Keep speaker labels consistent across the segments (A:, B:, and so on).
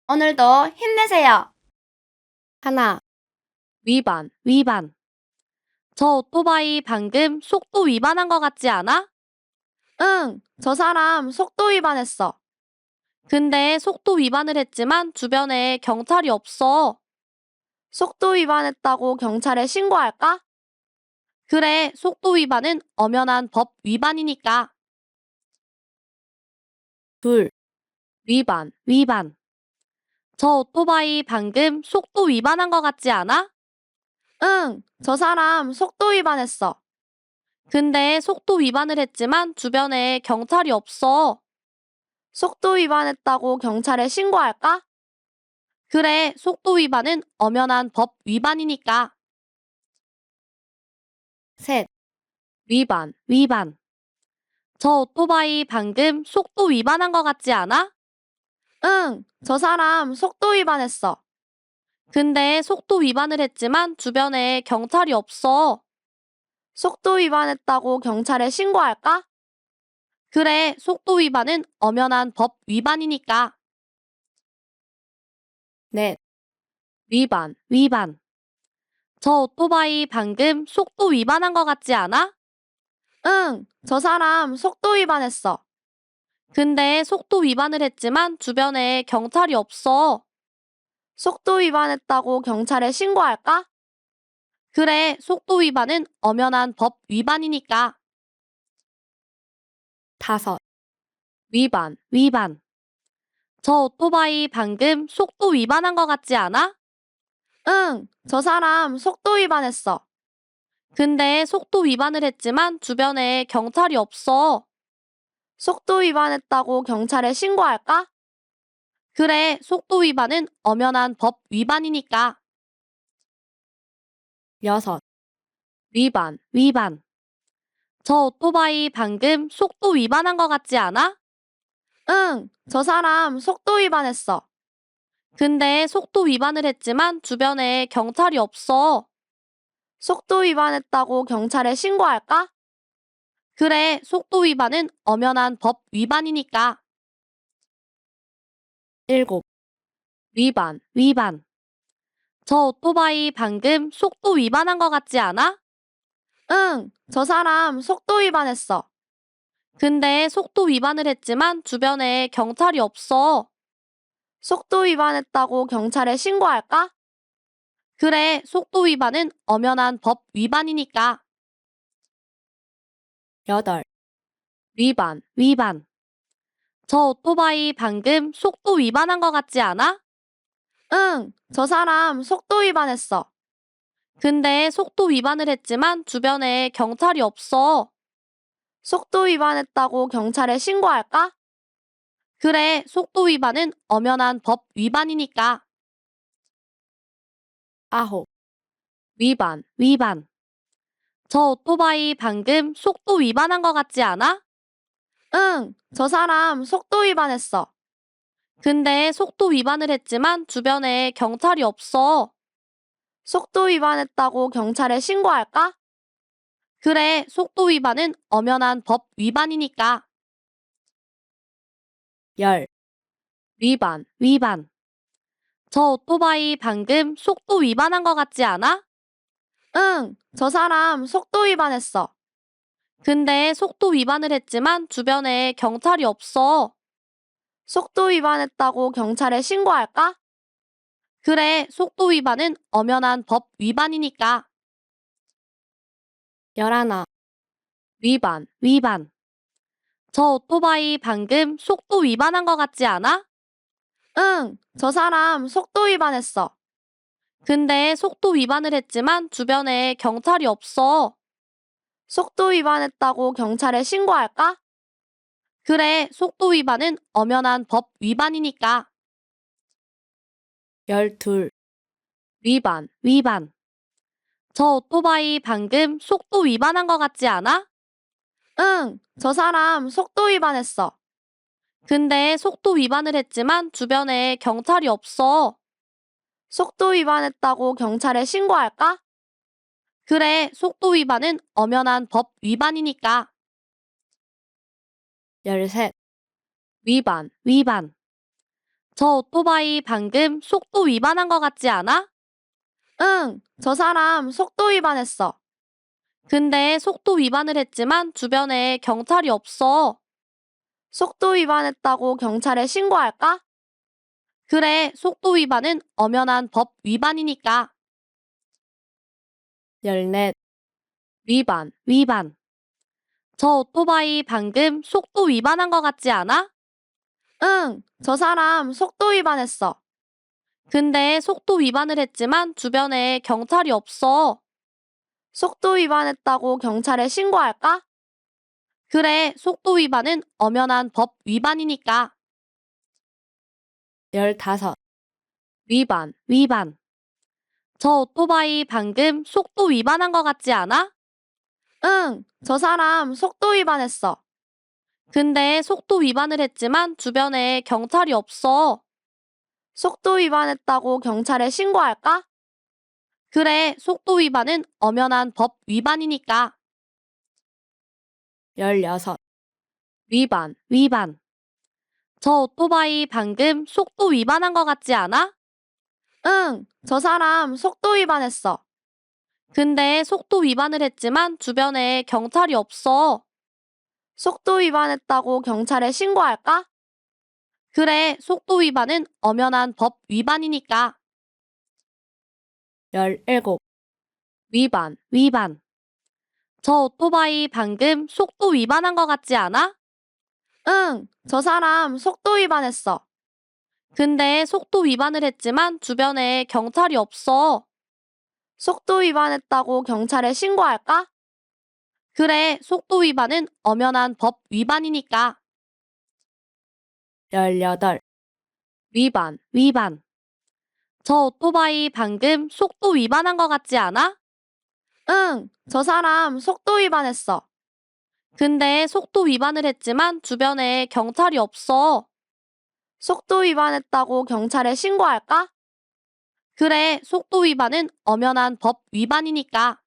A: 오늘도 힘내세요.
B: 하나, 위반, 위반. 저 오토바이 방금 속도 위반한 것 같지 않아?
A: 응, 저 사람 속도 위반했어.
B: 근데 속도 위반을 했지만 주변에 경찰이 없어.
A: 속도 위반했다고 경찰에 신고할까?
B: 그래, 속도 위반은 엄연한 법 위반이니까. 둘, 위반, 위반. 저 오토바이 방금 속도 위반한 것 같지 않아?
A: 응, 저 사람 속도 위반했어.
B: 근데 속도 위반을 했지만 주변에 경찰이 없어.
A: 속도 위반했다고 경찰에 신고할까?
B: 그래, 속도 위반은 엄연한 법 위반이니까. 셋, 위반, 위반. 저 오토바이 방금 속도 위반한 것 같지 않아?
A: 응, 저 사람 속도 위반했어.
B: 근데 속도 위반을 했지만 주변에 경찰이 없어.
A: 속도 위반했다고 경찰에 신고할까?
B: 그래, 속도 위반은 엄연한 법 위반이니까. 넷, 위반, 위반. 저 오토바이 방금 속도 위반한 것 같지 않아?
A: 응, 저 사람 속도 위반했어.
B: 근데 속도 위반을 했지만 주변에 경찰이 없어.
A: 속도 위반했다고 경찰에 신고할까?
B: 그래, 속도 위반은 엄연한 법 위반이니까. 다섯, 위반, 위반. 저 오토바이 방금 속도 위반한 것 같지 않아?
A: 응, 저 사람 속도 위반했어.
B: 근데 속도 위반을 했지만 주변에 경찰이 없어.
A: 속도 위반했다고 경찰에 신고할까?
B: 그래, 속도 위반은 엄연한 법 위반이니까. 여섯, 위반, 위반. 저 오토바이 방금 속도 위반한 것 같지 않아?
A: 응, 저 사람 속도 위반했어.
B: 근데 속도 위반을 했지만 주변에 경찰이 없어.
A: 속도 위반했다고 경찰에 신고할까?
B: 그래, 속도 위반은 엄연한 법 위반이니까. 일곱, 위반, 위반. 저 오토바이 방금 속도 위반한 것 같지 않아?
A: 응, 저 사람 속도 위반했어.
B: 근데 속도 위반을 했지만 주변에 경찰이 없어.
A: 속도 위반했다고 경찰에 신고할까?
B: 그래, 속도 위반은 엄연한 법 위반이니까. 여덟, 위반, 위반. 저 오토바이 방금 속도 위반한 것 같지 않아?
A: 응, 저 사람 속도 위반했어.
B: 근데 속도 위반을 했지만 주변에 경찰이 없어.
A: 속도 위반했다고 경찰에 신고할까?
B: 그래, 속도 위반은 엄연한 법 위반이니까. 아홉, 위반, 위반. 저 오토바이 방금 속도 위반한 것 같지 않아?
A: 응, 저 사람 속도 위반했어.
B: 근데 속도 위반을 했지만 주변에 경찰이 없어.
A: 속도 위반했다고 경찰에 신고할까?
B: 그래, 속도 위반은 엄연한 법 위반이니까. 열, 위반, 위반. 저 오토바이 방금 속도 위반한 것 같지 않아?
A: 응, 저 사람 속도 위반했어.
B: 근데 속도 위반을 했지만 주변에 경찰이 없어.
A: 속도 위반했다고 경찰에 신고할까?
B: 그래, 속도 위반은 엄연한 법 위반이니까. 열하나, 위반, 위반. 저 오토바이 방금 속도 위반한 것 같지 않아?
A: 응, 저 사람 속도 위반했어.
B: 근데 속도 위반을 했지만 주변에 경찰이 없어.
A: 속도 위반했다고 경찰에 신고할까?
B: 그래, 속도 위반은 엄연한 법 위반이니까. 열둘, 위반, 위반. 저 오토바이 방금 속도 위반한 것 같지 않아?
A: 응, 저 사람 속도 위반했어.
B: 근데 속도 위반을 했지만 주변에 경찰이 없어.
A: 속도 위반했다고 경찰에 신고할까?
B: 그래, 속도 위반은 엄연한 법 위반이니까. 열셋, 위반, 위반. 저 오토바이 방금 속도 위반한 것 같지 않아?
A: 응, 저 사람 속도 위반했어.
B: 근데 속도 위반을 했지만 주변에 경찰이 없어.
A: 속도 위반했다고 경찰에 신고할까?
B: 그래, 속도 위반은 엄연한 법 위반이니까.
C: 14.
B: 위반. 저 오토바이 방금 속도 위반한 것 같지 않아?
A: 응, 저 사람 속도 위반했어.
B: 근데 속도 위반을 했지만 주변에 경찰이 없어.
A: 속도 위반했다고 경찰에 신고할까?
B: 그래, 속도 위반은 엄연한 법 위반이니까.
C: 15.
B: 위반. 저 오토바이 방금 속도 위반한 것 같지 않아?
A: 응, 저 사람 속도 위반했어.
B: 근데 속도 위반을 했지만 주변에 경찰이 없어.
A: 속도 위반했다고 경찰에 신고할까?
B: 그래, 속도 위반은 엄연한 법 위반이니까.
C: 16.
B: 위반. 저 오토바이 방금 속도 위반한 것 같지 않아?
A: 응, 저 사람 속도 위반했어.
B: 근데 속도 위반을 했지만 주변에 경찰이 없어.
A: 속도 위반했다고 경찰에 신고할까?
B: 그래, 속도 위반은 엄연한 법 위반이니까.
C: 17.
B: 위반. 저 오토바이 방금 속도 위반한 것 같지 않아?
A: 응, 저 사람 속도 위반했어.
B: 근데 속도 위반을 했지만 주변에 경찰이 없어.
A: 속도 위반했다고 경찰에 신고할까?
B: 그래, 속도 위반은 엄연한 법 위반이니까.
C: 18.
B: 위반. 저 오토바이 방금 속도 위반한 것 같지 않아?
A: 응, 저 사람 속도 위반했어.
B: 근데 속도 위반을 했지만 주변에 경찰이 없어.
A: 속도 위반했다고 경찰에 신고할까?
B: 그래, 속도 위반은 엄연한 법 위반이니까.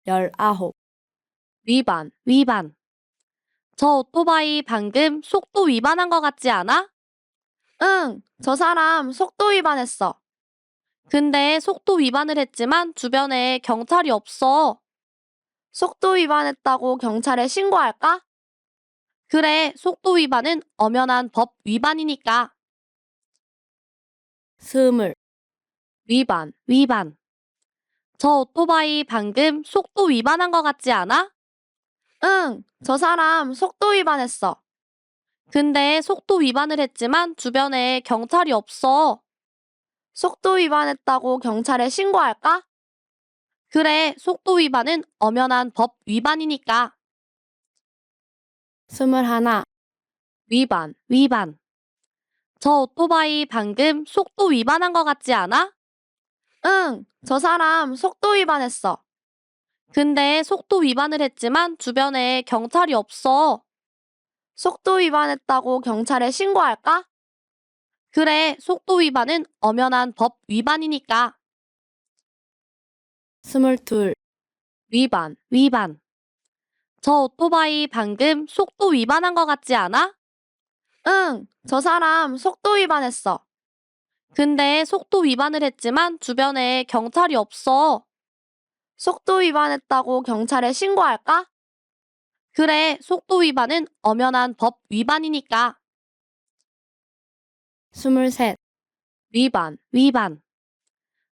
C: 19.
B: 위반. 저 오토바이 방금 속도 위반한 것 같지 않아?
A: 응, 저 사람 속도 위반했어.
B: 근데 속도 위반을 했지만 주변에 경찰이 없어.
A: 속도 위반했다고 경찰에 신고할까?
B: 그래, 속도 위반은 엄연한 법 위반이니까.
C: 20.
B: 위반. 저 오토바이 방금 속도 위반한 것 같지 않아?
A: 응, 저 사람 속도 위반했어.
B: 근데 속도 위반을 했지만 주변에 경찰이 없어.
A: 속도 위반했다고 경찰에 신고할까?
B: 그래, 속도 위반은 엄연한 법 위반이니까.
C: 21.
B: 위반. 저 오토바이 방금 속도 위반한 것 같지 않아?
A: 응, 저 사람 속도 위반했어.
B: 근데 속도 위반을 했지만 주변에 경찰이 없어.
A: 속도 위반했다고 경찰에 신고할까?
B: 그래, 속도 위반은 엄연한 법 위반이니까.
C: 22.
B: 위반. 저 오토바이 방금 속도 위반한 것 같지 않아?
A: 응, 저 사람 속도 위반했어.
B: 근데 속도 위반을 했지만 주변에 경찰이 없어.
A: 속도 위반했다고 경찰에 신고할까?
B: 그래, 속도 위반은 엄연한 법 위반이니까.
C: 23.
B: 위반.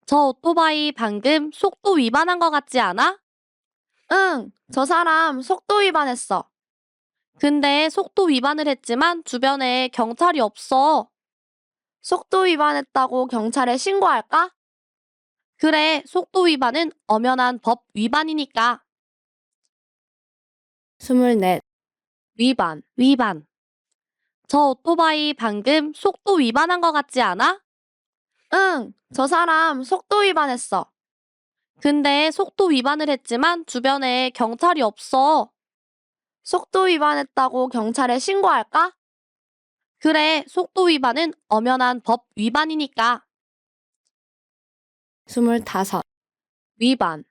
B: 저 오토바이 방금 속도 위반한 것 같지 않아?
A: 응, 저 사람 속도 위반했어.
B: 근데 속도 위반을 했지만 주변에 경찰이 없어.
A: 속도 위반했다고 경찰에 신고할까?
B: 그래, 속도 위반은 엄연한 법 위반이니까.
C: 24.
B: 위반. 저 오토바이 방금 속도 위반한 것 같지 않아?
A: 응, 저 사람 속도 위반했어.
B: 근데 속도 위반을 했지만 주변에 경찰이 없어.
A: 속도 위반했다고 경찰에 신고할까?
B: 그래, 속도 위반은 엄연한 법 위반이니까.
C: 25.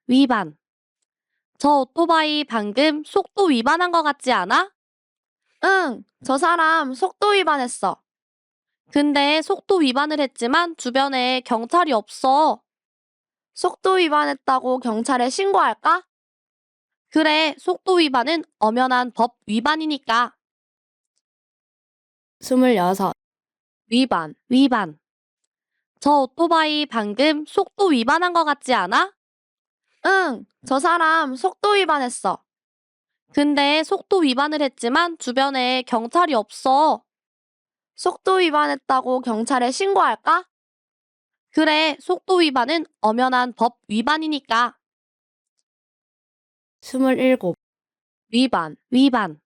B: 위반. 저 오토바이 방금 속도 위반한 것 같지 않아?
A: 응, 저 사람 속도 위반했어.
B: 근데 속도 위반을 했지만 주변에 경찰이 없어.
A: 속도 위반했다고 경찰에 신고할까?
B: 그래, 속도 위반은 엄연한 법 위반이니까.
C: 26.
B: 위반. 저 오토바이 방금 속도 위반한 것 같지 않아?
A: 응, 저 사람 속도 위반했어.
B: 근데 속도 위반을 했지만 주변에 경찰이 없어.
A: 속도 위반했다고 경찰에 신고할까?
B: 그래, 속도 위반은 엄연한 법 위반이니까.
C: 27.
B: 위반.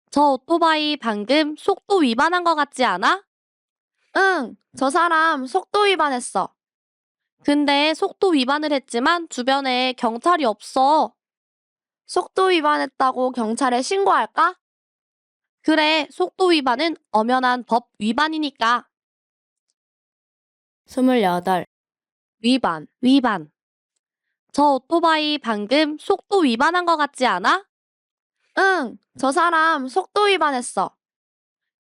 B: 저 오토바이 방금 속도 위반한 것 같지 않아?
A: 응, 저 사람 속도 위반했어.
B: 근데 속도 위반을 했지만 주변에 경찰이 없어.
A: 속도 위반했다고 경찰에 신고할까?
B: 그래, 속도 위반은 엄연한 법 위반이니까.
C: 28.
B: 위반. 저 오토바이 방금 속도 위반한 것 같지 않아?
A: 응, 저 사람 속도 위반했어.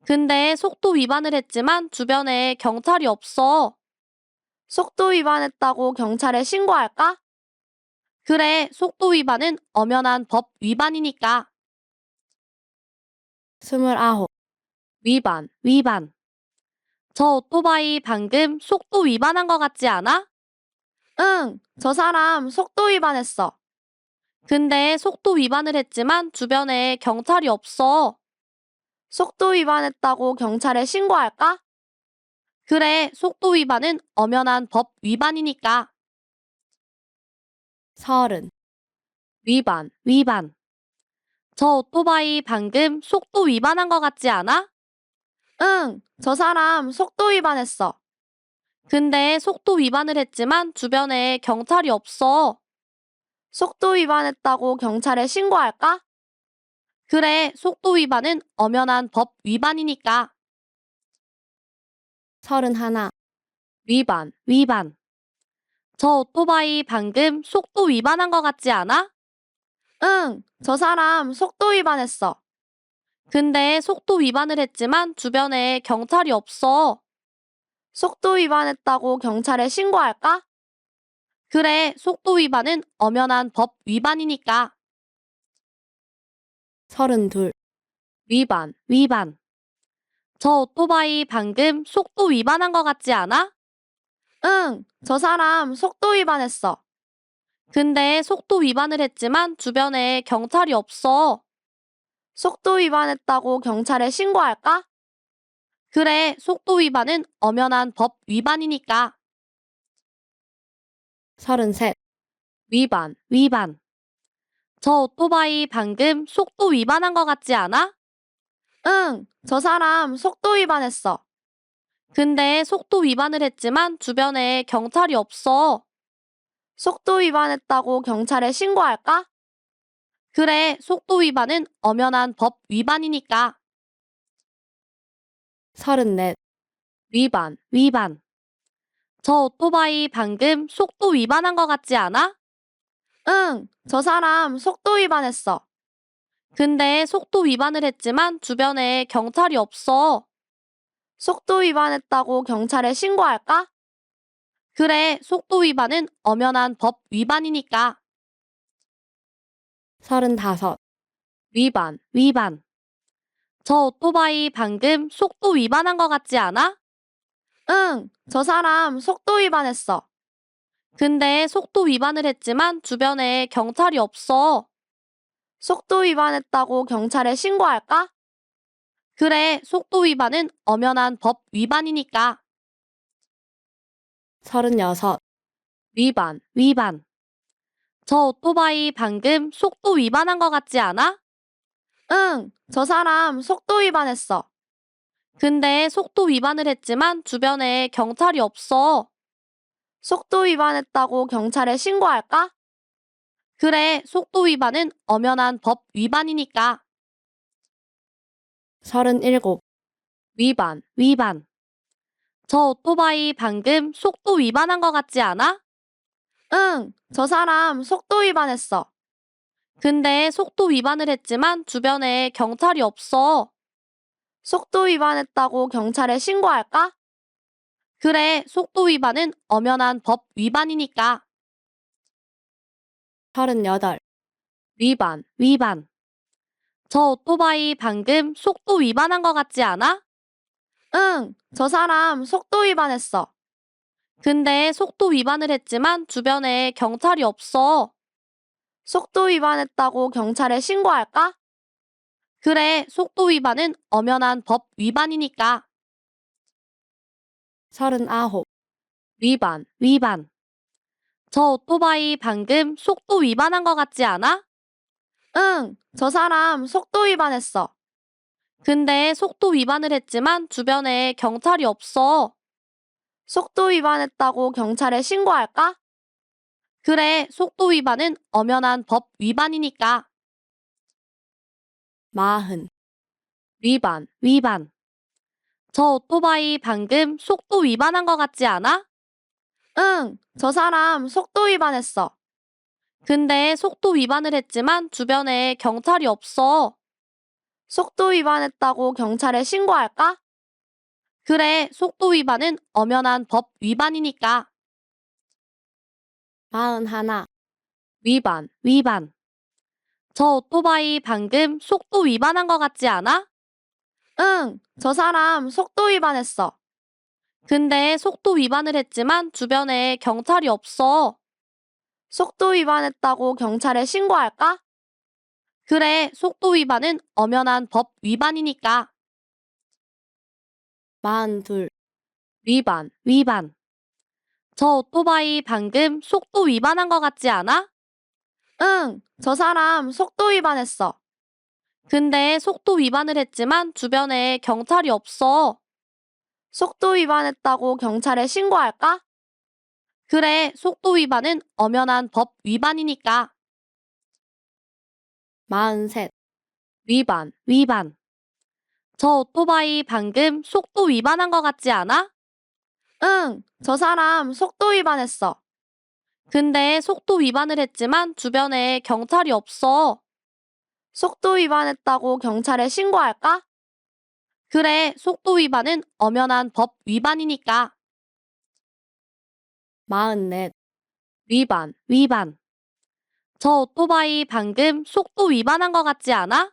B: 근데 속도 위반을 했지만 주변에 경찰이 없어.
A: 속도 위반했다고 경찰에 신고할까?
B: 그래, 속도 위반은 엄연한 법 위반이니까.
C: 29.
B: 위반. 저 오토바이 방금 속도 위반한 것 같지 않아?
A: 응, 저 사람 속도 위반했어.
B: 근데 속도 위반을 했지만 주변에 경찰이 없어.
A: 속도 위반했다고 경찰에 신고할까?
B: 그래, 속도 위반은 엄연한 법 위반이니까.
C: 30.
B: 위반. 저 오토바이 방금 속도 위반한 것 같지 않아?
A: 응, 저 사람 속도 위반했어.
B: 근데 속도 위반을 했지만 주변에 경찰이 없어.
A: 속도 위반했다고 경찰에 신고할까?
B: 그래, 속도 위반은 엄연한 법 위반이니까.
C: 31.
B: 위반. 저 오토바이 방금 속도 위반한 것 같지 않아?
A: 응, 저 사람 속도 위반했어.
B: 근데 속도 위반을 했지만 주변에 경찰이 없어.
A: 속도 위반했다고 경찰에 신고할까?
B: 그래, 속도 위반은 엄연한 법 위반이니까.
C: 32.
B: 위반. 저 오토바이 방금 속도 위반한 것 같지 않아?
A: 응, 저 사람 속도 위반했어.
B: 근데 속도 위반을 했지만 주변에 경찰이 없어.
A: 속도 위반했다고 경찰에 신고할까?
B: 그래, 속도 위반은 엄연한 법 위반이니까.
C: 33.
B: 위반. 저 오토바이 방금 속도 위반한 것 같지 않아?
A: 응, 저 사람 속도 위반했어.
B: 근데 속도 위반을 했지만 주변에 경찰이 없어.
A: 속도 위반했다고 경찰에 신고할까?
B: 그래, 속도 위반은 엄연한 법 위반이니까.
C: 34.
B: 위반. 저 오토바이 방금 속도 위반한 것 같지 않아?
A: 응, 저 사람 속도 위반했어.
B: 근데 속도 위반을 했지만 주변에 경찰이 없어.
A: 속도 위반했다고 경찰에 신고할까?
B: 그래, 속도 위반은 엄연한 법 위반이니까.
C: 35.
B: 위반. 저 오토바이 방금 속도 위반한 것 같지 않아?
A: 응, 저 사람 속도 위반했어.
B: 근데 속도 위반을 했지만 주변에 경찰이 없어.
A: 속도 위반했다고 경찰에 신고할까?
B: 그래, 속도 위반은 엄연한 법 위반이니까.
C: 36.
B: 위반. 저 오토바이 방금 속도 위반한 것 같지 않아?
A: 응, 저 사람 속도 위반했어.
B: 근데 속도 위반을 했지만 주변에 경찰이 없어.
A: 속도 위반했다고 경찰에 신고할까?
B: 그래, 속도 위반은 엄연한 법 위반이니까.
C: 37.
B: 위반. 저 오토바이 방금 속도 위반한 것 같지 않아?
A: 응, 저 사람 속도 위반했어.
B: 근데 속도 위반을 했지만 주변에 경찰이 없어.
A: 속도 위반했다고 경찰에 신고할까?
B: 그래, 속도 위반은 엄연한 법 위반이니까.
C: 38.
B: 위반. 저 오토바이 방금 속도 위반한 것 같지 않아?
A: 응, 저 사람 속도 위반했어.
B: 근데 속도 위반을 했지만 주변에 경찰이 없어.
A: 속도 위반했다고 경찰에 신고할까?
B: 그래, 속도 위반은 엄연한 법 위반이니까.
C: 39.
B: 위반. 저 오토바이 방금 속도 위반한 것 같지 않아?
A: 응, 저 사람 속도 위반했어.
B: 근데 속도 위반을 했지만 주변에 경찰이 없어.
A: 속도 위반했다고 경찰에 신고할까?
B: 그래, 속도 위반은 엄연한 법 위반이니까.
C: 40.
B: 위반. 저 오토바이 방금 속도 위반한 것 같지 않아?
A: 응, 저 사람 속도 위반했어.
B: 근데 속도 위반을 했지만 주변에 경찰이 없어.
A: 속도 위반했다고 경찰에 신고할까?
B: 그래, 속도 위반은 엄연한 법 위반이니까.
C: 41.
B: 위반. 저 오토바이 방금 속도 위반한 것 같지 않아?
A: 응, 저 사람 속도 위반했어.
B: 근데 속도 위반을 했지만 주변에 경찰이 없어.
A: 속도 위반했다고 경찰에 신고할까?
B: 그래, 속도 위반은 엄연한 법 위반이니까.
C: 42.
B: 위반. 저 오토바이 방금 속도 위반한 것 같지 않아?
A: 응, 저 사람 속도 위반했어.
B: 근데 속도 위반을 했지만 주변에 경찰이 없어.
A: 속도 위반했다고 경찰에 신고할까?
B: 그래, 속도 위반은 엄연한 법 위반이니까.
C: 43.
B: 위반. 저 오토바이 방금 속도 위반한 것 같지 않아?
A: 응, 저 사람 속도 위반했어.
B: 근데 속도 위반을 했지만 주변에 경찰이 없어.
A: 속도 위반했다고 경찰에 신고할까?
B: 그래, 속도 위반은 엄연한 법 위반이니까.
C: 44.
B: 위반. 저 오토바이 방금 속도 위반한 것 같지 않아?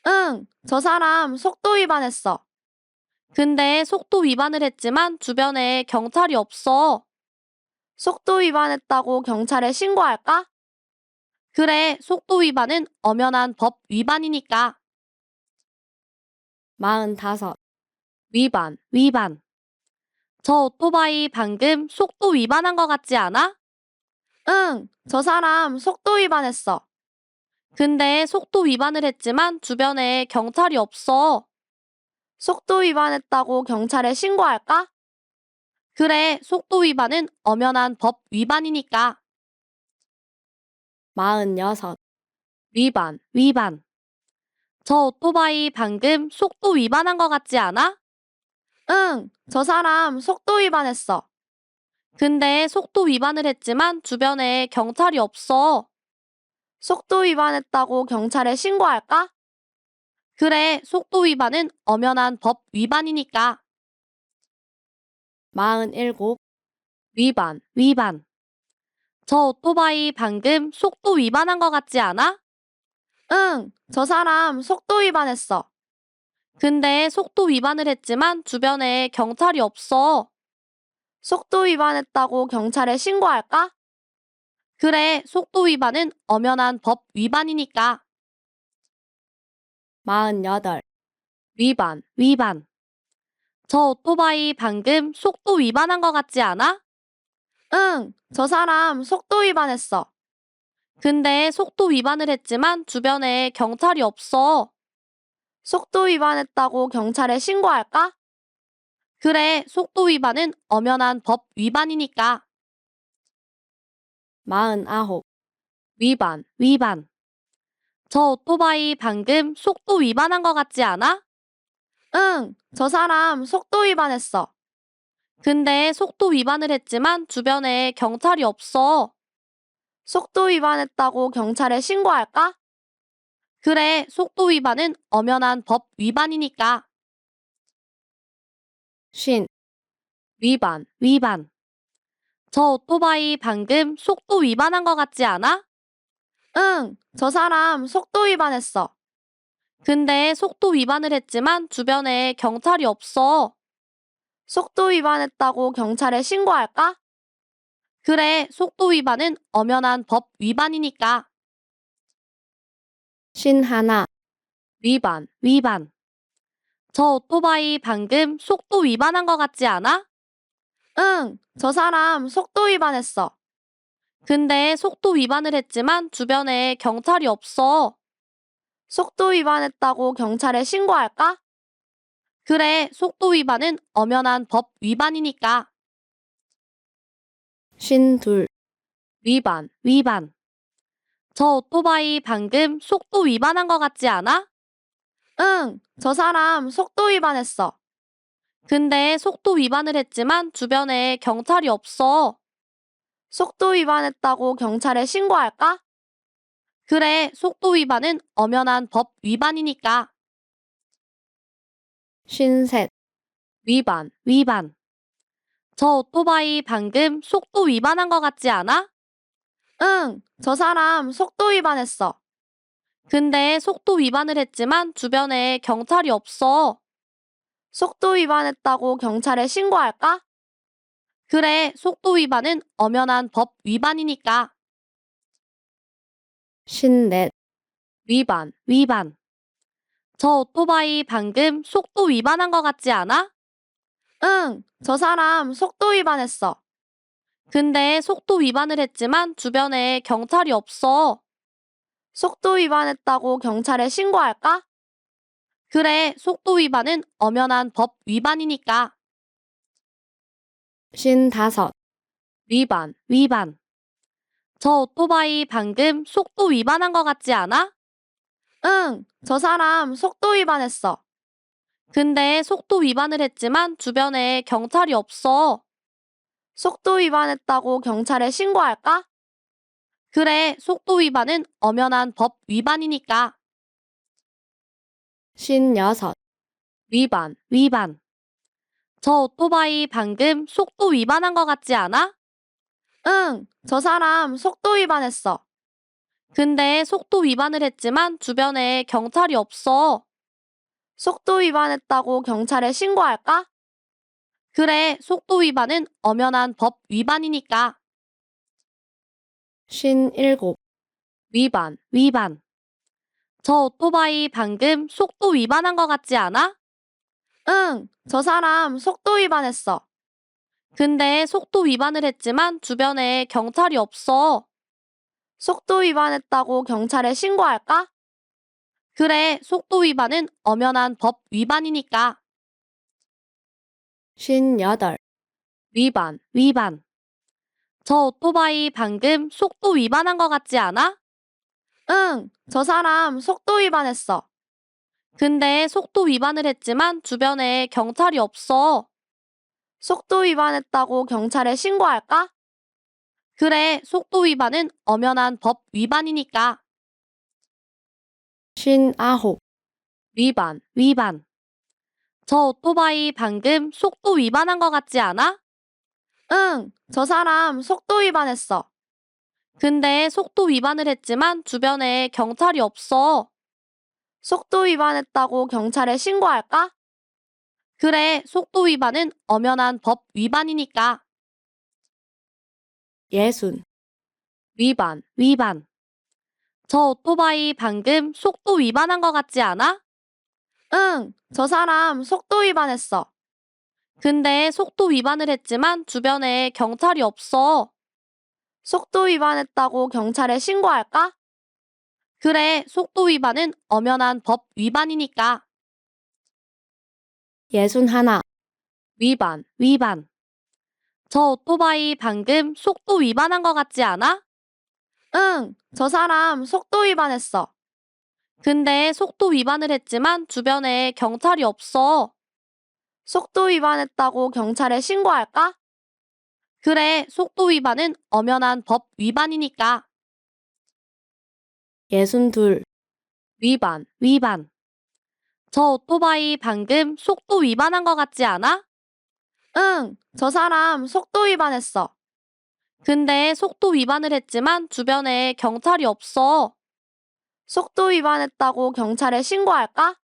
A: 응, 저 사람 속도 위반했어.
B: 근데 속도 위반을 했지만 주변에 경찰이 없어.
A: 속도 위반했다고 경찰에 신고할까?
B: 그래, 속도 위반은 엄연한 법 위반이니까.
C: 45.
B: 위반. 저 오토바이 방금 속도 위반한 것 같지 않아?
A: 응, 저 사람 속도 위반했어.
B: 근데 속도 위반을 했지만 주변에 경찰이 없어.
A: 속도 위반했다고 경찰에 신고할까?
B: 그래, 속도 위반은 엄연한 법 위반이니까.
C: 46.
B: 위반. 저 오토바이 방금 속도 위반한 것 같지 않아?
A: 응, 저 사람 속도 위반했어.
B: 근데 속도 위반을 했지만 주변에 경찰이 없어.
A: 속도 위반했다고 경찰에 신고할까?
B: 그래, 속도 위반은 엄연한 법 위반이니까.
C: 47.
B: 위반. 저 오토바이 방금 속도 위반한 것 같지 않아?
A: 응, 저 사람 속도 위반했어.
B: 근데 속도 위반을 했지만 주변에 경찰이 없어.
A: 속도 위반했다고 경찰에 신고할까?
B: 그래, 속도 위반은 엄연한 법 위반이니까.
C: 48.
B: 위반. 저 오토바이 방금 속도 위반한 것 같지 않아?
A: 응, 저 사람 속도 위반했어.
B: 근데 속도 위반을 했지만 주변에 경찰이 없어.
A: 속도 위반했다고 경찰에 신고할까?
B: 그래, 속도 위반은 엄연한 법 위반이니까.
C: 49.
B: 위반. 저 오토바이 방금 속도 위반한 것 같지 않아?
A: 응, 저 사람 속도 위반했어.
B: 근데 속도 위반을 했지만 주변에 경찰이 없어.
A: 속도 위반했다고 경찰에 신고할까?
B: 그래, 속도 위반은 엄연한 법 위반이니까.
C: 쉰,
B: 위반, 위반. 저 오토바이 방금 속도 위반한 것 같지 않아?
A: 응, 저 사람 속도 위반했어.
B: 근데 속도 위반을 했지만 주변에 경찰이 없어.
A: 속도 위반했다고 경찰에 신고할까?
B: 그래, 속도 위반은 엄연한 법 위반이니까.
C: 쉰 하나,
B: 위반, 위반. 저 오토바이 방금 속도 위반한 것 같지 않아?
A: 응, 저 사람 속도 위반했어.
B: 근데 속도 위반을 했지만 주변에 경찰이 없어.
A: 속도 위반했다고 경찰에 신고할까?
B: 그래, 속도 위반은 엄연한 법 위반이니까.
C: 쉰 둘,
B: 위반, 위반. 저 오토바이 방금 속도 위반한 것 같지 않아?
A: 응, 저 사람 속도 위반했어.
B: 근데 속도 위반을 했지만 주변에 경찰이 없어.
A: 속도 위반했다고 경찰에 신고할까?
B: 그래, 속도 위반은 엄연한 법 위반이니까.
C: 쉰 셋,
B: 위반, 위반. 저 오토바이 방금 속도 위반한 것 같지 않아?
A: 응, 저 사람 속도 위반했어.
B: 근데 속도 위반을 했지만 주변에 경찰이 없어.
A: 속도 위반했다고 경찰에 신고할까?
B: 그래, 속도 위반은 엄연한 법 위반이니까.
C: 쉰 넷,
B: 위반, 위반. 저 오토바이 방금 속도 위반한 것 같지 않아?
A: 응, 저 사람 속도 위반했어.
B: 근데 속도 위반을 했지만 주변에 경찰이 없어.
A: 속도 위반했다고 경찰에 신고할까?
B: 그래, 속도 위반은 엄연한 법 위반이니까.
C: 쉰 다섯,
B: 위반, 위반. 저 오토바이 방금 속도 위반한 것 같지 않아?
A: 응, 저 사람 속도 위반했어.
B: 근데 속도 위반을 했지만 주변에 경찰이 없어.
A: 속도 위반했다고 경찰에 신고할까?
B: 그래, 속도 위반은 엄연한 법 위반이니까.
C: 쉰 여섯,
B: 위반, 위반. 저 오토바이 방금 속도 위반한 것 같지 않아?
A: 응, 저 사람 속도 위반했어.
B: 근데 속도 위반을 했지만 주변에 경찰이 없어.
A: 속도 위반했다고 경찰에 신고할까?
B: 그래, 속도 위반은 엄연한 법 위반이니까.
C: 쉰 일곱,
B: 위반, 위반. 저 오토바이 방금 속도 위반한 것 같지 않아?
A: 응, 저 사람 속도 위반했어.
B: 근데 속도 위반을 했지만 주변에 경찰이 없어.
A: 속도 위반했다고 경찰에 신고할까?
B: 그래, 속도 위반은 엄연한 법 위반이니까.
C: 쉰 여덟,
B: 위반, 위반. 저 오토바이 방금 속도 위반한 것 같지 않아?
A: 응, 저 사람 속도 위반했어.
B: 근데 속도 위반을 했지만 주변에 경찰이 없어.
A: 속도 위반했다고 경찰에 신고할까?
B: 그래, 속도 위반은 엄연한 법 위반이니까.
C: 쉰 아홉,
B: 위반, 위반. 저 오토바이 방금 속도 위반한 것 같지 않아?
A: 응, 저 사람 속도 위반했어.
B: 근데 속도 위반을 했지만 주변에 경찰이 없어.
A: 속도 위반했다고 경찰에 신고할까?
B: 그래, 속도 위반은 엄연한 법 위반이니까.
C: 예순,
B: 위반, 위반. 저 오토바이 방금 속도 위반한 것 같지 않아?
A: 응, 저 사람 속도 위반했어.
B: 근데 속도 위반을 했지만 주변에 경찰이 없어.
A: 속도 위반했다고 경찰에 신고할까?
B: 그래, 속도 위반은 엄연한 법 위반이니까.
C: 예순 하나,
B: 위반, 위반. 저 오토바이 방금 속도 위반한 것 같지 않아?
A: 응, 저 사람 속도 위반했어.
B: 근데 속도 위반을 했지만 주변에 경찰이 없어.
A: 속도 위반했다고 경찰에 신고할까?
B: 그래, 속도 위반은 엄연한 법 위반이니까.
C: 예순 둘,
B: 위반, 위반. 저 오토바이 방금 속도 위반한 것 같지 않아?
A: 응, 저 사람 속도 위반했어.
B: 근데 속도 위반을 했지만 주변에 경찰이 없어.
A: 속도 위반했다고 경찰에 신고할까?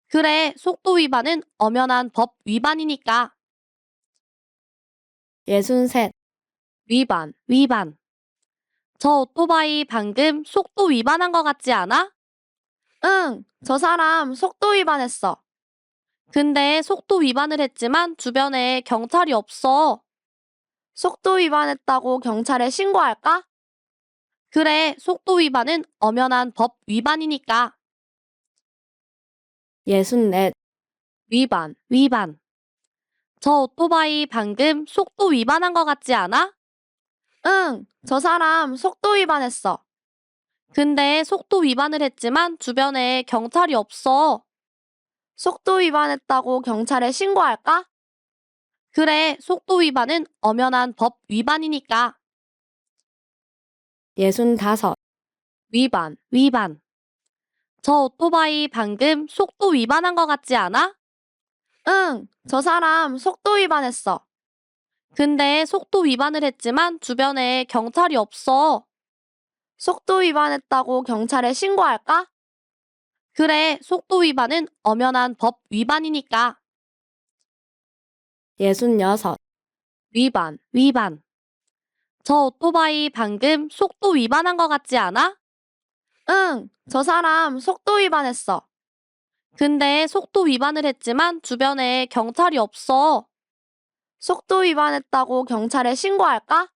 B: 그래, 속도 위반은 엄연한 법 위반이니까.
C: 63.
B: 위반. 저 오토바이 방금 속도 위반한 것 같지 않아?
A: 응, 저 사람 속도 위반했어.
B: 근데 속도 위반을 했지만 주변에 경찰이 없어.
A: 속도 위반했다고 경찰에 신고할까?
B: 그래, 속도 위반은 엄연한 법 위반이니까.
C: 64.
B: 위반. 저 오토바이 방금 속도 위반한 것 같지 않아?
A: 응, 저 사람 속도 위반했어.
B: 근데 속도 위반을 했지만 주변에 경찰이 없어.
A: 속도 위반했다고 경찰에 신고할까?
B: 그래, 속도 위반은 엄연한 법 위반이니까.
C: 65.
B: 위반. 저 오토바이 방금 속도 위반한 것 같지 않아?
A: 응, 저 사람 속도 위반했어.
B: 근데 속도 위반을 했지만 주변에 경찰이 없어.
A: 속도 위반했다고 경찰에 신고할까?
B: 그래, 속도 위반은 엄연한 법 위반이니까.
C: 66.
B: 위반. 저 오토바이 방금 속도 위반한 것 같지 않아?
A: 응, 저 사람 속도 위반했어.
B: 근데 속도 위반을 했지만 주변에 경찰이 없어.
A: 속도 위반했다고 경찰에 신고할까?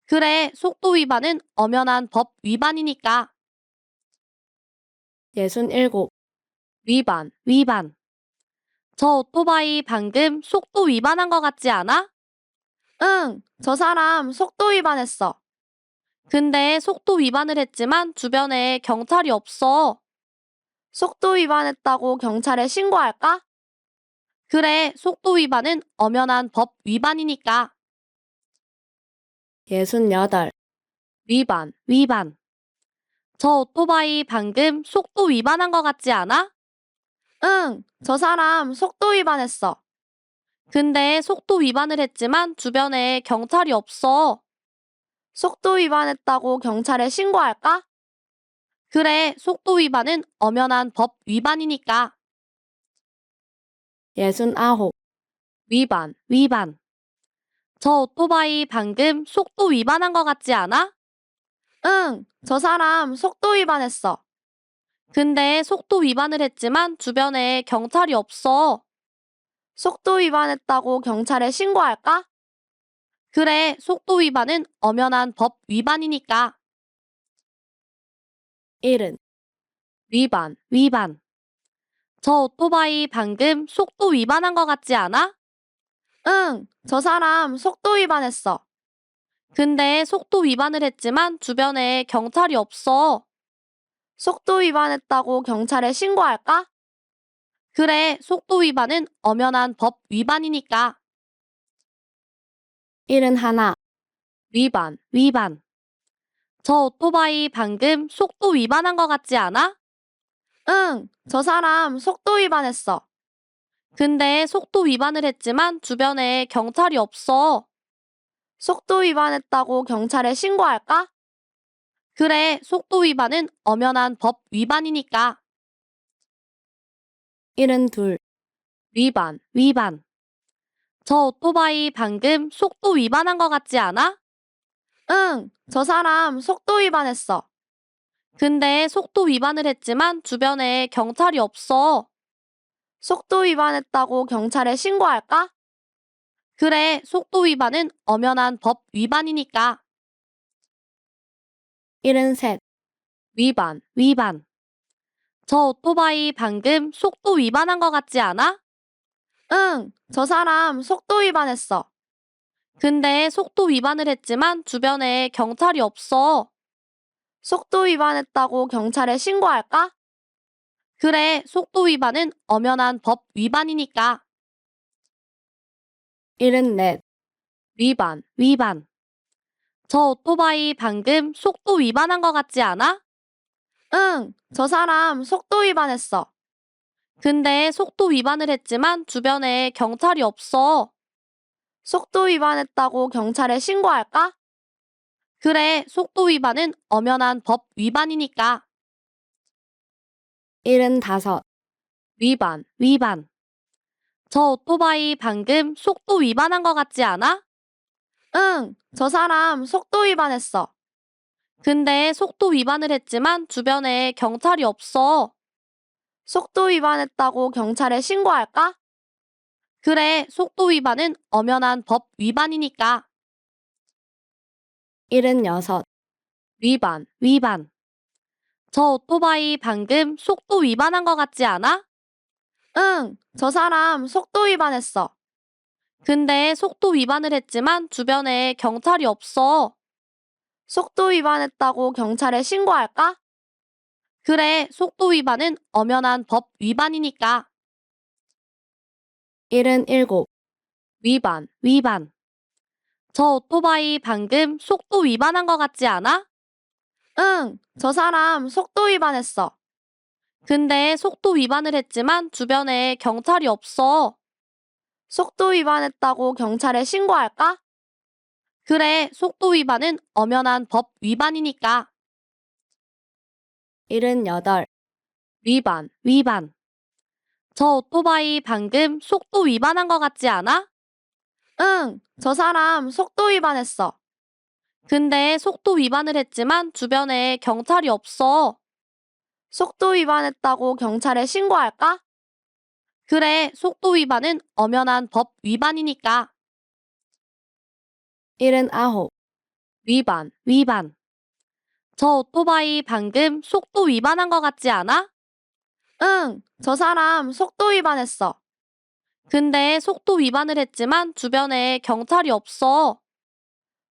B: 그래, 속도 위반은 엄연한 법 위반이니까.
C: 67.
B: 위반. 저 오토바이 방금 속도 위반한 것 같지 않아?
A: 응, 저 사람 속도 위반했어.
B: 근데 속도 위반을 했지만 주변에 경찰이 없어.
A: 속도 위반했다고 경찰에 신고할까?
B: 그래, 속도 위반은 엄연한 법 위반이니까.
C: 68.
B: 위반. 저 오토바이 방금 속도 위반한 것 같지 않아?
A: 응, 저 사람 속도 위반했어.
B: 근데 속도 위반을 했지만 주변에 경찰이 없어.
A: 속도 위반했다고 경찰에 신고할까?
B: 그래, 속도 위반은 엄연한 법 위반이니까.
C: 69.
B: 위반. 저 오토바이 방금 속도 위반한 것 같지 않아?
A: 응, 저 사람 속도 위반했어.
B: 근데 속도 위반을 했지만 주변에 경찰이 없어.
A: 속도 위반했다고 경찰에 신고할까?
B: 그래, 속도 위반은 엄연한 법 위반이니까.
C: 70.
B: 위반. 저 오토바이 방금 속도 위반한 것 같지 않아?
A: 응, 저 사람 속도 위반했어.
B: 근데 속도 위반을 했지만 주변에 경찰이 없어.
A: 속도 위반했다고 경찰에 신고할까?
B: 그래, 속도 위반은 엄연한 법 위반이니까.
C: 71.
B: 위반. 저 오토바이 방금 속도 위반한 것 같지 않아?
A: 응, 저 사람 속도 위반했어.
B: 근데 속도 위반을 했지만 주변에 경찰이 없어.
A: 속도 위반했다고 경찰에 신고할까?
B: 그래, 속도 위반은 엄연한 법 위반이니까.
C: 72.
B: 위반. 저 오토바이 방금 속도 위반한 것 같지 않아?
A: 응, 저 사람 속도 위반했어.
B: 근데 속도 위반을 했지만 주변에 경찰이 없어.
A: 속도 위반했다고 경찰에 신고할까?
B: 그래, 속도 위반은 엄연한 법 위반이니까.
C: 73.
B: 위반. 저 오토바이 방금 속도 위반한 것 같지 않아?
A: 응, 저 사람 속도 위반했어.
B: 근데 속도 위반을 했지만 주변에 경찰이 없어.
A: 속도 위반했다고 경찰에 신고할까?
B: 그래, 속도 위반은 엄연한 법 위반이니까.
C: 74.
B: 위반. 저 오토바이 방금 속도 위반한 것 같지 않아?
A: 응, 저 사람 속도 위반했어.
B: 근데 속도 위반을 했지만 주변에 경찰이 없어.
A: 속도 위반했다고 경찰에 신고할까?
B: 그래, 속도 위반은 엄연한 법 위반이니까.
C: 75.
B: 위반. 저 오토바이 방금 속도 위반한 것 같지 않아?
A: 응, 저 사람 속도 위반했어.
B: 근데 속도 위반을 했지만 주변에 경찰이 없어.
A: 속도 위반했다고 경찰에 신고할까?
B: 그래, 속도 위반은 엄연한 법 위반이니까.
C: 76.
B: 위반. 저 오토바이 방금 속도 위반한 것 같지 않아?
A: 응, 저 사람 속도 위반했어.
B: 근데 속도 위반을 했지만 주변에 경찰이 없어.
A: 속도 위반했다고 경찰에 신고할까?
B: 그래, 속도 위반은 엄연한 법 위반이니까.
C: 77.
B: 위반. 저 오토바이 방금 속도 위반한 것 같지 않아?
A: 응, 저 사람 속도 위반했어.
B: 근데 속도 위반을 했지만 주변에 경찰이 없어.
A: 속도 위반했다고 경찰에 신고할까?
B: 그래, 속도 위반은 엄연한 법 위반이니까.
C: 78.
B: 위반. 저 오토바이 방금 속도 위반한 것 같지 않아?
A: 응, 저 사람 속도 위반했어.
B: 근데 속도 위반을 했지만 주변에 경찰이 없어.
A: 속도 위반했다고 경찰에 신고할까?
B: 그래, 속도 위반은 엄연한 법 위반이니까.
C: 79.
B: 위반. 저 오토바이 방금 속도 위반한 것 같지 않아?
A: 응, 저 사람 속도 위반했어.
B: 근데 속도 위반을 했지만 주변에 경찰이 없어.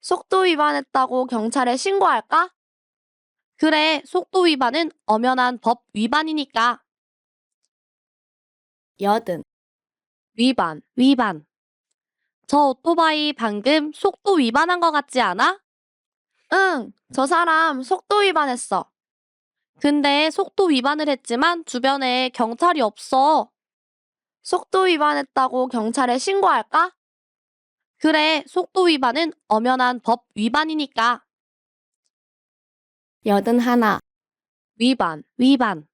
A: 속도 위반했다고 경찰에 신고할까?
B: 그래, 속도 위반은 엄연한 법 위반이니까.
C: 80.
B: 위반. 저 오토바이 방금 속도 위반한 것 같지 않아?
A: 응, 저 사람 속도 위반했어.
B: 근데 속도 위반을 했지만 주변에 경찰이 없어.
A: 속도 위반했다고 경찰에 신고할까?
B: 그래, 속도 위반은 엄연한 법 위반이니까.
C: 81.
B: 위반.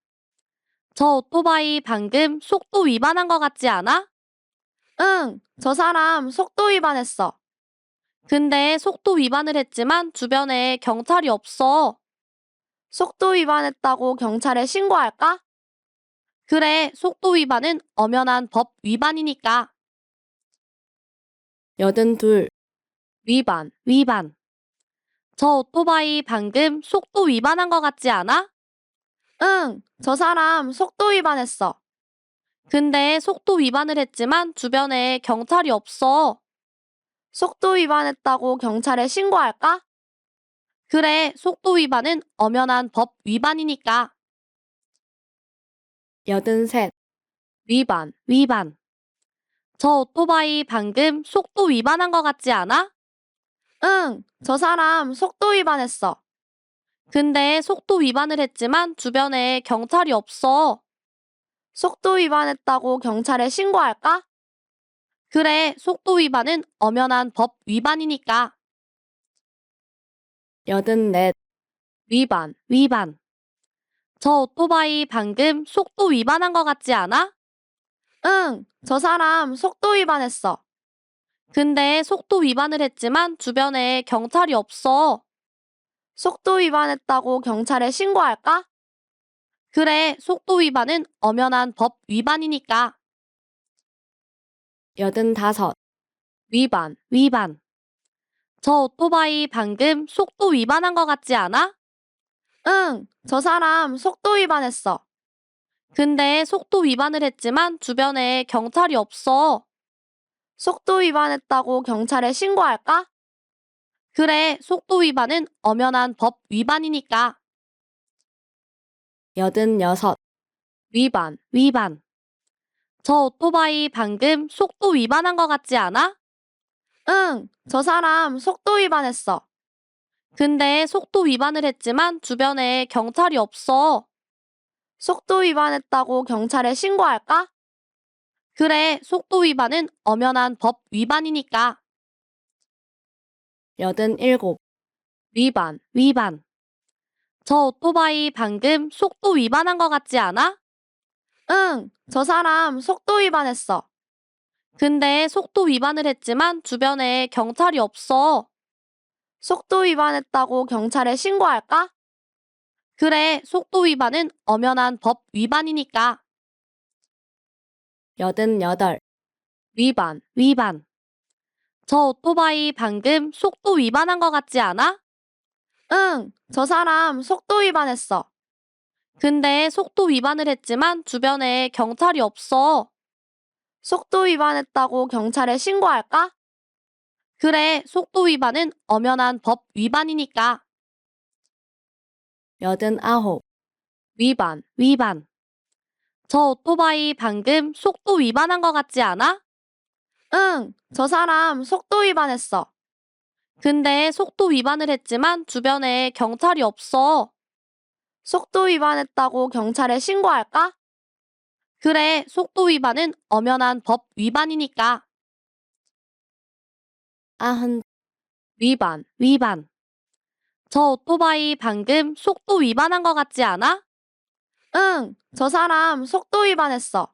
B: 저 오토바이 방금 속도 위반한 것 같지 않아?
A: 응, 저 사람 속도 위반했어.
B: 근데 속도 위반을 했지만 주변에 경찰이 없어.
A: 속도 위반했다고 경찰에 신고할까?
B: 그래, 속도 위반은 엄연한 법 위반이니까.
C: 82.
B: 위반. 저 오토바이 방금 속도 위반한 것 같지 않아?
A: 응, 저 사람 속도 위반했어.
B: 근데 속도 위반을 했지만 주변에 경찰이 없어.
A: 속도 위반했다고 경찰에 신고할까?
B: 그래, 속도 위반은 엄연한 법 위반이니까.
C: 83.
B: 위반. 저 오토바이 방금 속도 위반한 것 같지 않아?
A: 응, 저 사람 속도 위반했어.
B: 근데 속도 위반을 했지만 주변에 경찰이 없어.
A: 속도 위반했다고 경찰에 신고할까?
B: 그래, 속도 위반은 엄연한 법 위반이니까.
C: 84.
B: 위반. 저 오토바이 방금 속도 위반한 것 같지 않아?
A: 응, 저 사람 속도 위반했어.
B: 근데 속도 위반을 했지만 주변에 경찰이 없어.
A: 속도 위반했다고 경찰에 신고할까?
B: 그래, 속도 위반은 엄연한 법 위반이니까.
C: 85.
B: 위반. 저 오토바이 방금 속도 위반한 것 같지 않아?
A: 응, 저 사람 속도 위반했어.
B: 근데 속도 위반을 했지만 주변에 경찰이 없어.
A: 속도 위반했다고 경찰에 신고할까?
B: 그래, 속도 위반은 엄연한 법 위반이니까.
C: 86.
B: 위반. 저 오토바이 방금 속도 위반한 것 같지 않아?
A: 응, 저 사람 속도 위반했어.
B: 근데 속도 위반을 했지만 주변에 경찰이 없어.
A: 속도 위반했다고 경찰에 신고할까?
B: 그래, 속도 위반은 엄연한 법 위반이니까.
C: 87.
B: 위반, 위반. 저 오토바이 방금 속도 위반한 것 같지 않아?
A: 응, 저 사람 속도 위반했어.
B: 근데 속도 위반을 했지만 주변에 경찰이 없어.
A: 속도 위반했다고 경찰에 신고할까?
B: 그래, 속도 위반은 엄연한 법 위반이니까.
C: 88.
B: 위반, 위반. 저 오토바이 방금 속도 위반한 것 같지 않아?
A: 응, 저 사람 속도 위반했어.
B: 근데 속도 위반을 했지만 주변에 경찰이 없어.
A: 속도 위반했다고 경찰에 신고할까?
B: 그래, 속도 위반은 엄연한 법 위반이니까.
C: 89.
B: 위반, 위반. 저 오토바이 방금 속도 위반한 것 같지 않아?
A: 응, 저 사람 속도 위반했어.
B: 근데 속도 위반을 했지만 주변에 경찰이 없어.
A: 속도 위반했다고 경찰에 신고할까?
B: 그래, 속도 위반은 엄연한 법 위반이니까.
C: 90.
B: 위반, 위반. 저 오토바이 방금 속도 위반한 것 같지 않아?
A: 응, 저 사람 속도 위반했어.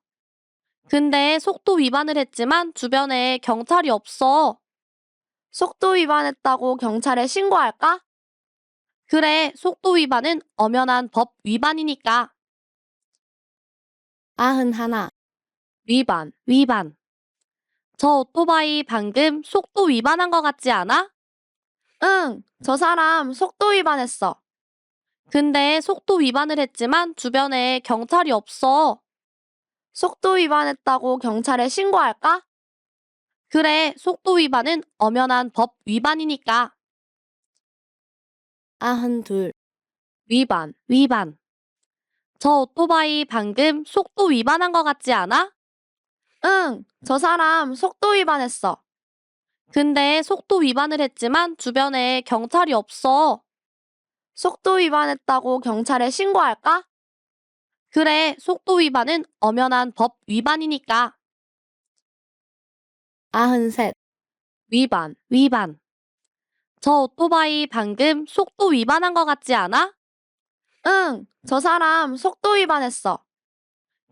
B: 근데 속도 위반을 했지만 주변에 경찰이 없어.
A: 속도 위반했다고 경찰에 신고할까?
B: 그래, 속도 위반은 엄연한 법 위반이니까.
C: 91.
B: 위반, 위반. 저 오토바이 방금 속도 위반한 것 같지 않아?
A: 응, 저 사람 속도 위반했어.
B: 근데 속도 위반을 했지만 주변에 경찰이 없어.
A: 속도 위반했다고 경찰에 신고할까?
B: 그래, 속도 위반은 엄연한 법 위반이니까.
C: 92.
B: 위반, 위반. 저 오토바이 방금 속도 위반한 것 같지 않아?
A: 응, 저 사람 속도 위반했어.
B: 근데 속도 위반을 했지만 주변에 경찰이 없어.
A: 속도 위반했다고 경찰에 신고할까?
B: 그래, 속도 위반은 엄연한 법 위반이니까.
C: 93.
B: 위반, 위반. 저 오토바이 방금 속도 위반한 것 같지 않아?
A: 응, 저 사람 속도 위반했어.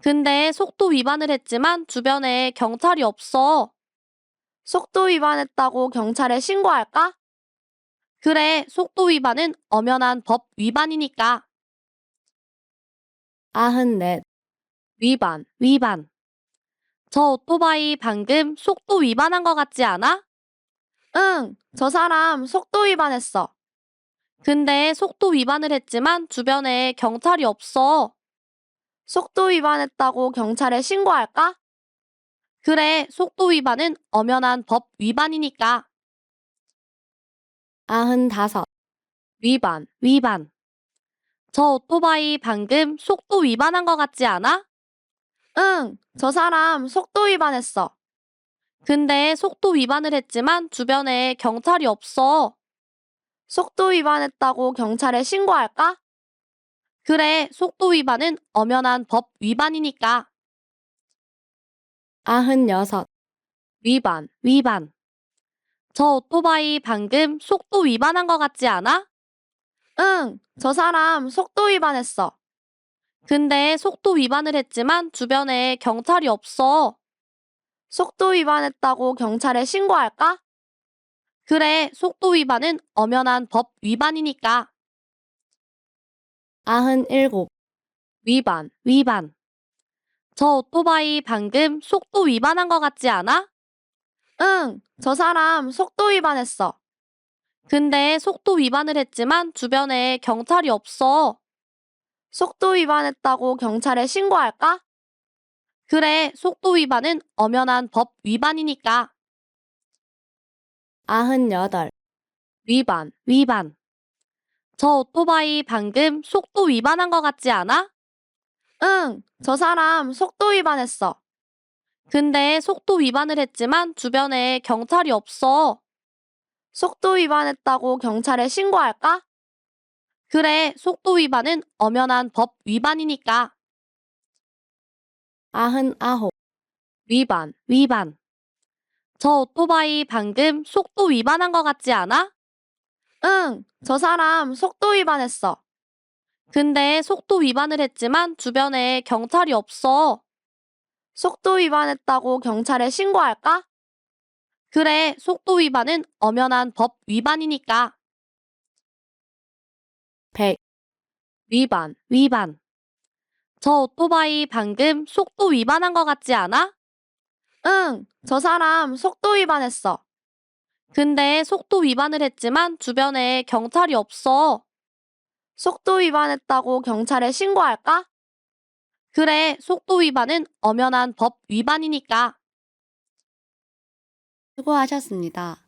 B: 근데 속도 위반을 했지만 주변에 경찰이 없어.
A: 속도 위반했다고 경찰에 신고할까?
B: 그래, 속도 위반은 엄연한 법 위반이니까.
C: 94.
B: 위반, 위반. 저 오토바이 방금 속도 위반한 것 같지 않아?
A: 응, 저 사람 속도 위반했어.
B: 근데 속도 위반을 했지만 주변에 경찰이 없어.
A: 속도 위반했다고 경찰에 신고할까?
B: 그래, 속도 위반은 엄연한 법 위반이니까.
C: 95.
B: 위반, 위반. 저 오토바이 방금 속도 위반한 것 같지 않아?
A: 응, 저 사람 속도 위반했어.
B: 근데 속도 위반을 했지만 주변에 경찰이 없어.
A: 속도 위반했다고 경찰에 신고할까?
B: 그래, 속도 위반은 엄연한 법 위반이니까.
C: 96.
B: 위반, 위반. 저 오토바이 방금 속도 위반한 것 같지 않아?
A: 응, 저 사람 속도 위반했어.
B: 근데 속도 위반을 했지만 주변에 경찰이 없어.
A: 속도 위반했다고 경찰에 신고할까?
B: 그래, 속도 위반은 엄연한 법 위반이니까.
C: 97.
B: 위반, 위반. 저 오토바이 방금 속도 위반한 것 같지 않아?
A: 응, 저 사람 속도 위반했어.
B: 근데 속도 위반을 했지만 주변에 경찰이 없어.
A: 속도 위반했다고 경찰에 신고할까?
B: 그래, 속도 위반은 엄연한 법 위반이니까.
C: 98.
B: 위반, 위반. 저 오토바이 방금 속도 위반한 것 같지 않아?
A: 응, 저 사람 속도 위반했어.
B: 근데 속도 위반을 했지만 주변에 경찰이 없어.
A: 속도 위반했다고 경찰에 신고할까?
B: 그래, 속도 위반은 엄연한 법 위반이니까.
C: 99.
B: 위반, 위반. 저 오토바이 방금 속도 위반한 것 같지 않아?
A: 응, 저 사람 속도 위반했어.
B: 근데 속도 위반을 했지만 주변에 경찰이 없어.
A: 속도 위반했다고 경찰에 신고할까?
B: 그래, 속도 위반은 엄연한 법 위반이니까.
C: 100,
B: 위반. 저 오토바이 방금 속도 위반한 것 같지 않아?
A: 응, 저 사람 속도 위반했어.
B: 근데 속도 위반을 했지만 주변에 경찰이 없어.
A: 속도 위반했다고 경찰에 신고할까?
B: 그래, 속도 위반은 엄연한 법 위반이니까.
C: 수고하셨습니다.